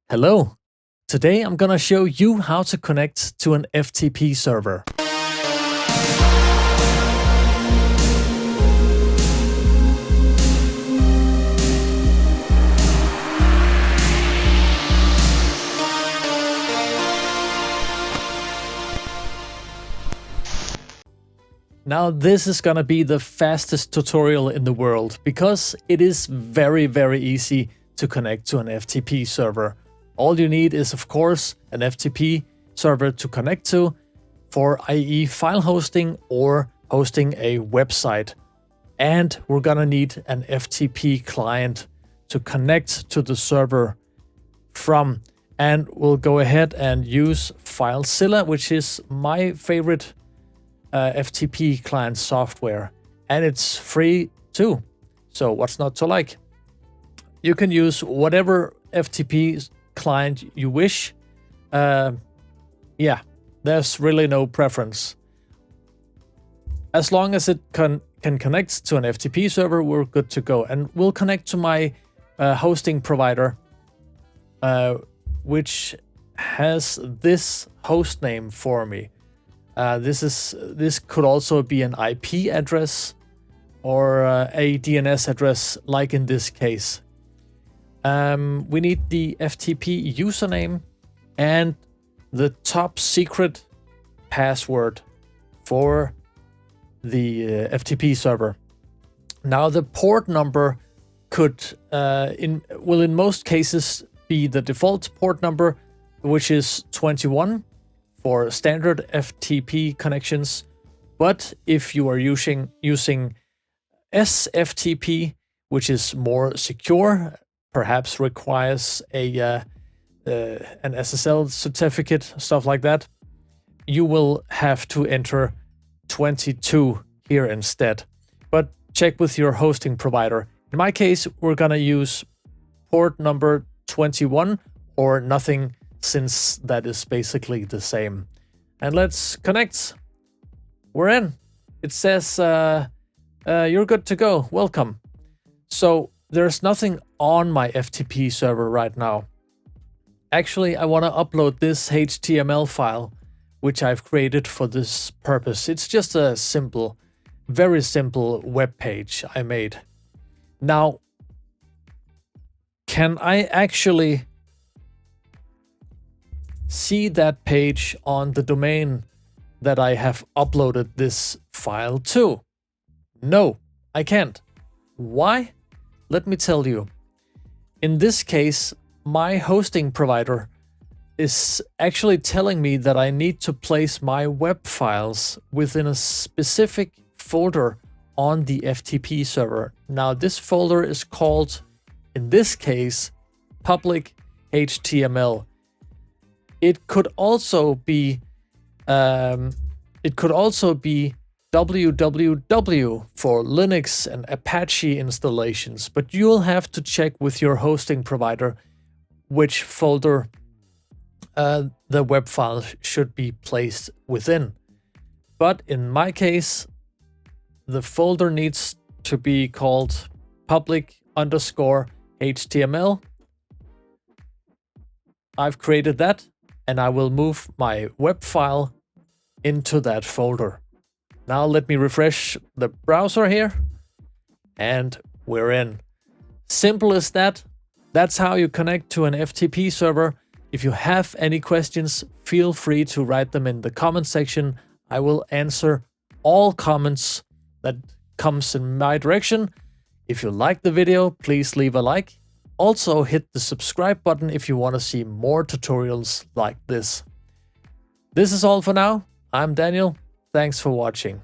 Hello. Today I'm gonna show you how to connect to an FTP server. Now this is gonna be the fastest tutorial in the world because it is very easy to connect to an FTP server. All you need is, of course, an FTP server to connect to for i.e. file hosting or hosting a website. And we're gonna need an FTP client to connect to the server from. And we'll go ahead and use FileZilla, which is my favorite FTP client software. And it's free too. So what's not to like? You can use whatever FTP client you wish. Yeah, there's really no preference. As long as it can connect to an FTP server, we're good to go. And we'll connect to my hosting provider, which has this host name for me. This could also be an IP address or a DNS address, like in this case. We need the FTP username and the top secret password for the FTP server. Now the port number could, in most cases, be the default port number, which is 21 for standard FTP connections. But if you are using SFTP, which is more secure, perhaps requires an SSL certificate, stuff like that, you will have to enter 22 here instead. But check with your hosting provider. In my case, we're gonna use port number 21 or nothing, since that is basically the same. And let's connect. We're in. It says you're good to go. Welcome. So there's nothing on my FTP server right now. Actually, I want to upload this HTML file, which I've created for this purpose. It's just a simple, very simple web page I made. Now, can I actually see that page on the domain that I have uploaded this file to? No, I can't. Why? Let me tell you. In this case, my hosting provider is actually telling me that I need to place my web files within a specific folder on the FTP server. Now, this folder is called, in this case, public HTML. It could also be www for Linux and Apache installations, but you'll have to check with your hosting provider which folder the web file should be placed within. But in my case, the folder needs to be called public_HTML. I've created that, and I will move my web file into that folder. Now let me refresh the browser here, and we're in. Simple as that. That's how you connect to an FTP server. If you have any questions, feel free to write them in the comment section. I will answer all comments that comes in my direction. If you like the video, please leave a like. Also hit the subscribe button if you want to see more tutorials like this. This is all for now. I'm Daniel. Thanks for watching.